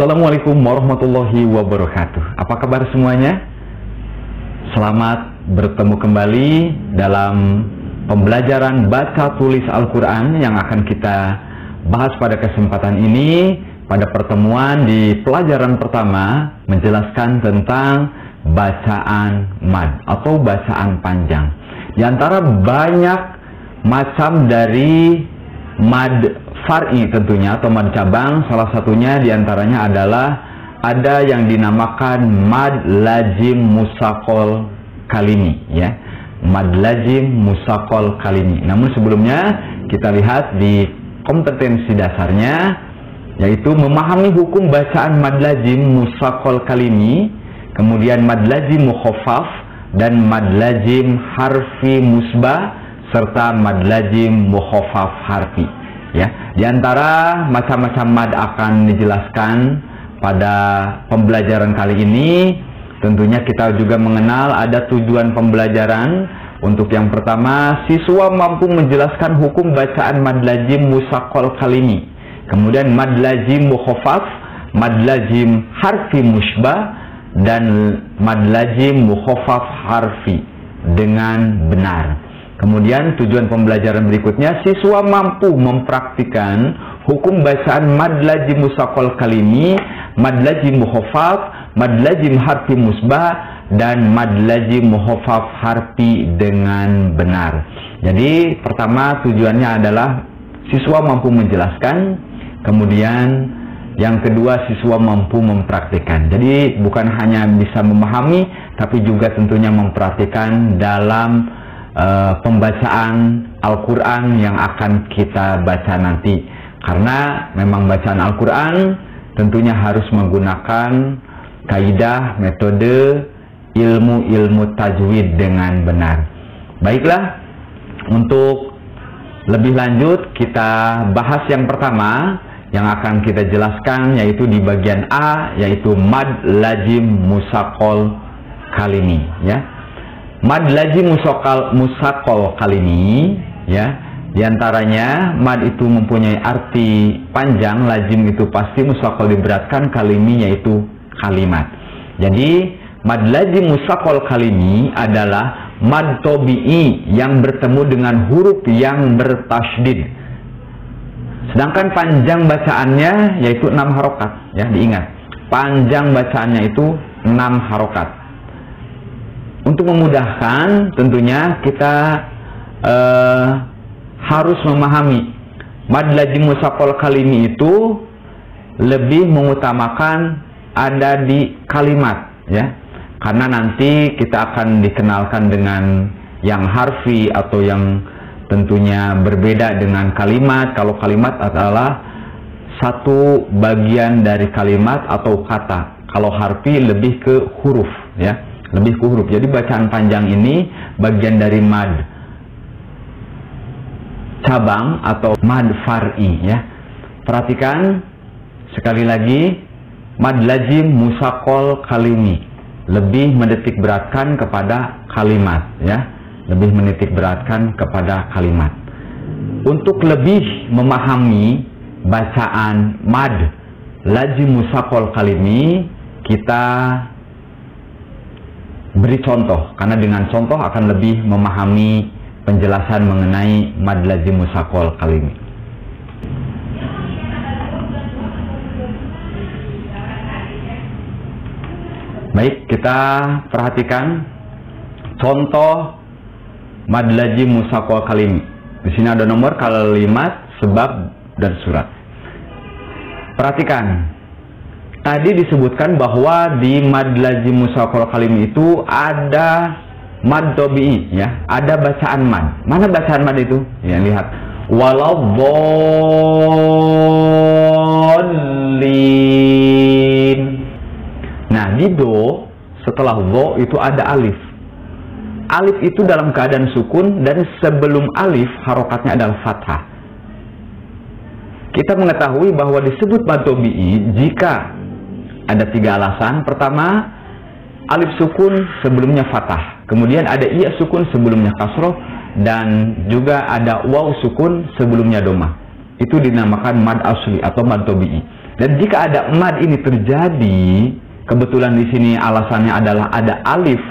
Assalamualaikum warahmatullahi wabarakatuh. Apa kabar semuanya? Selamat bertemu kembali dalam pembelajaran baca tulis Al-Quran yang akan kita bahas pada kesempatan ini. Pada pertemuan di pelajaran pertama menjelaskan tentang bacaan mad atau bacaan panjang. Di antara banyak macam dari mad far'i tentunya atau mad cabang, salah satunya diantaranya adalah ada yang dinamakan mad lazim musaqal kalimi, ya, mad lazim musaqal kalimi. Namun sebelumnya kita lihat di kompetensi dasarnya, yaitu memahami hukum bacaan mad lazim musaqal kalimi, kemudian mad lazim mukhaffaf dan mad lazim harfi musbah serta mad lazim mukhaffaf harfi. Ya, di antara macam-macam mad akan dijelaskan pada pembelajaran kali ini. Tentunya kita juga mengenal ada tujuan pembelajaran. Untuk yang pertama, siswa mampu menjelaskan hukum bacaan mad lazim musaqal kalimi, kemudian mad lazim mukhaffaf, mad lazim harfi musbah dan mad lazim mukhaffaf harfi dengan benar. Kemudian tujuan pembelajaran berikutnya, siswa mampu mempraktikkan hukum bacaan mad lazim musaqal kalimi, mad lazim mukhaffaf, mad lazim harfi musbah dan mad lazim mukhaffaf harfi dengan benar. Jadi pertama tujuannya adalah siswa mampu menjelaskan, kemudian yang kedua siswa mampu mempraktikkan. Jadi bukan hanya bisa memahami, tapi juga tentunya mempraktikkan dalam pembacaan Al-Quran yang akan kita baca nanti. Karena memang bacaan Al-Quran tentunya harus menggunakan kaidah, metode, ilmu tajwid dengan benar. Baiklah, untuk lebih lanjut kita bahas yang pertama yang akan kita jelaskan, yaitu di bagian A, yaitu mad lazim musaqal kalimi, ya. Mad lazim musaqal kalimi, ya, diantaranya mad itu mempunyai arti panjang, lazim itu pasti, musaqal diberatkan, kalimi yaitu kalimat. Jadi mad lazim musaqal kalimi adalah mad tabi'i yang bertemu dengan huruf yang bertasydid. Sedangkan panjang bacaannya yaitu 6 harokat, ya, diingat. Panjang bacaannya itu 6 harokat. Untuk memudahkan, tentunya kita harus memahami mad lazim musaqal kalimi itu lebih mengutamakan ada di kalimat, ya, karena nanti kita akan dikenalkan dengan yang harfi atau yang tentunya berbeda dengan kalimat. Kalau kalimat adalah satu bagian dari kalimat atau kata, kalau harfi lebih ke huruf, ya, lebih ke huruf. Jadi bacaan panjang ini bagian dari mad cabang atau mad far'i, ya. Perhatikan sekali lagi, mad lazim musaqal kalimi lebih menitik beratkan kepada kalimat, ya, lebih menitik beratkan kepada kalimat. Untuk lebih memahami bacaan mad lazim musaqal kalimi, kita beri contoh, karena dengan contoh akan lebih memahami penjelasan mengenai mad lazim musaqal kalimi. Baik, kita perhatikan contoh mad lazim musaqal kalimi. Di sini ada nomor kalimat, sebab dan surat. Perhatikan. Tadi disebutkan bahwa di mad lazim musaqal kalimi itu ada mad tabi'i, ya, ada bacaan mad. Mana bacaan mad itu? Ya, lihat. Waladhdallin. Nah, di do setelah do itu ada alif. Alif itu dalam keadaan sukun dan sebelum alif harokatnya adalah fathah. Kita mengetahui bahwa disebut mad tabi'i jika ada 3 alasan. Pertama, alif sukun sebelumnya fathah, kemudian ada iya sukun sebelumnya kasroh, dan juga ada waw sukun sebelumnya domah. Itu dinamakan mad asli atau mad tabi'i. Dan jika ada mad ini terjadi, kebetulan di sini alasannya adalah ada alif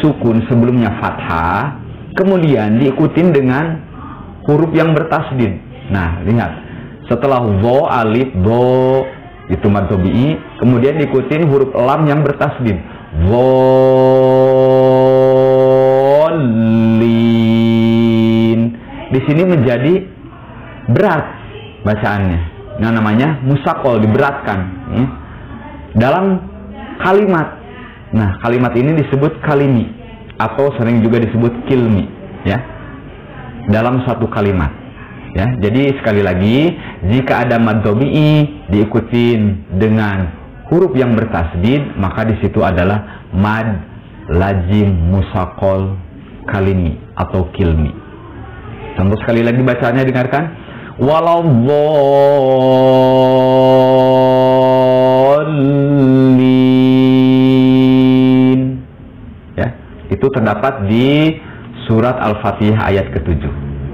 sukun sebelumnya fathah, kemudian diikutin dengan huruf yang bertasdid. Nah, lihat. Setelah dho, alif, dho, itu mad tabi'i, kemudian diikutin huruf lam yang bertasdid. Dholin. Di sini menjadi berat bacaannya. Nah, namanya musakol, diberatkan ya. Dalam kalimat. Nah, kalimat ini disebut kalimi atau sering juga disebut kilmi ya. Dalam satu kalimat ya. Jadi sekali lagi, jika ada mad tabi'i diikutin dengan huruf yang bertasdid, maka di situ adalah mad lazim musakol kalimi atau kilmi. Contoh sekali lagi bacaannya, dengarkan. Waladhdallin. Ya, itu terdapat di surat Al-Fatihah ayat ke-7.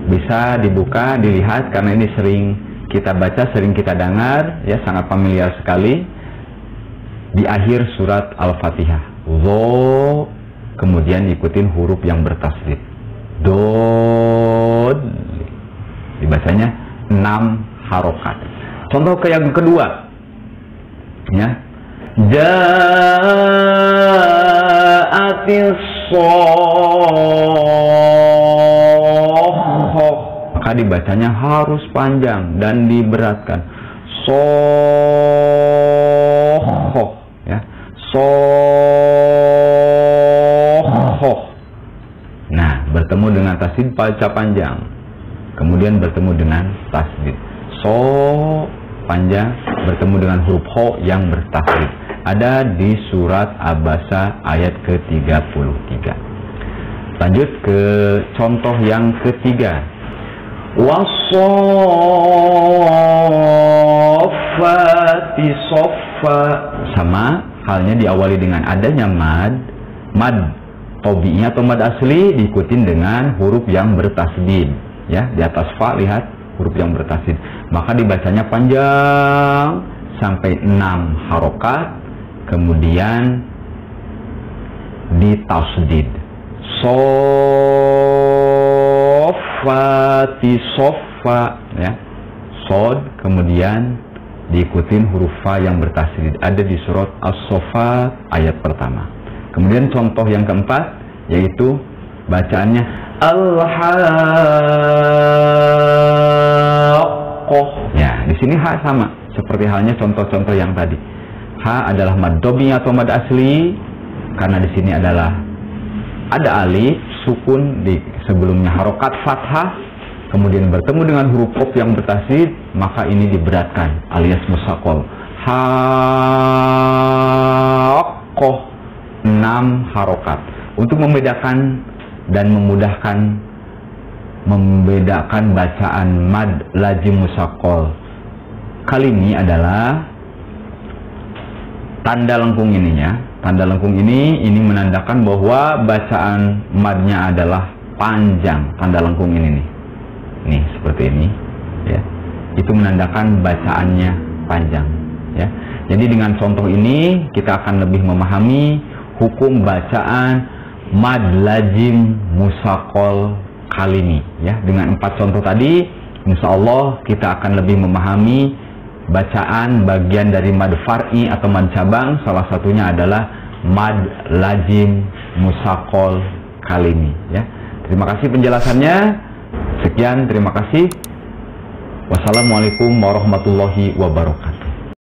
Bisa dibuka, dilihat, karena ini sering kita baca, sering kita dengar, ya, sangat familiar sekali. Di akhir surat Al-Fatihah, dho, kemudian ikutin huruf yang bertasdid. Dod. Dibacanya 6 harokat. Contoh ke yang kedua ya. Ja'atis soh, maka dibacanya harus panjang dan diberatkan. Soh ya. Soh. Nah, bertemu dengan tasdid baca panjang, kemudian bertemu dengan tasdid. So panjang bertemu dengan huruf ho yang bertasdid. Ada di surat Abasa ayat ke-33. Lanjut ke contoh yang ketiga. Wassofati soffa. Sama halnya diawali dengan adanya mad tabi'i atau mad asli diikutin dengan huruf yang bertasdid. Ya, di atas fa lihat huruf yang bertasdid, maka dibacanya panjang sampai 6 harokat, kemudian ditasdid. Soffati soffa ya, sod, kemudian diikutin huruf fa yang bertasdid. Ada di surat As-Saffat ayat pertama. Kemudian contoh yang keempat yaitu bacaannya al-haqqah. Ya, di sini ha sama seperti halnya contoh-contoh yang tadi. Ha adalah mad tabi'i atau mad asli, karena di sini adalah ada alif sukun di sebelumnya harokat fathah, kemudian bertemu dengan huruf qaf yang bertasdid, maka ini diberatkan alias musakol. Haqqah, 6 harokat. Untuk membedakan dan membedakan bacaan mad lazim musakol kali ini adalah tanda lengkung ininya. Tanda lengkung ini menandakan bahwa bacaan madnya adalah panjang. Tanda lengkung ini nih seperti ini ya, itu menandakan bacaannya panjang ya. Jadi dengan contoh ini kita akan lebih memahami hukum bacaan mad lazim musakol kali ini ya. Dengan 4 contoh tadi, insya Allah kita akan lebih memahami bacaan bagian dari mad far'i atau mad cabang. Salah satunya adalah mad lazim musakol kali ini ya. Terima kasih penjelasannya. Sekian, terima kasih. Wassalamualaikum warahmatullahi wabarakatuh.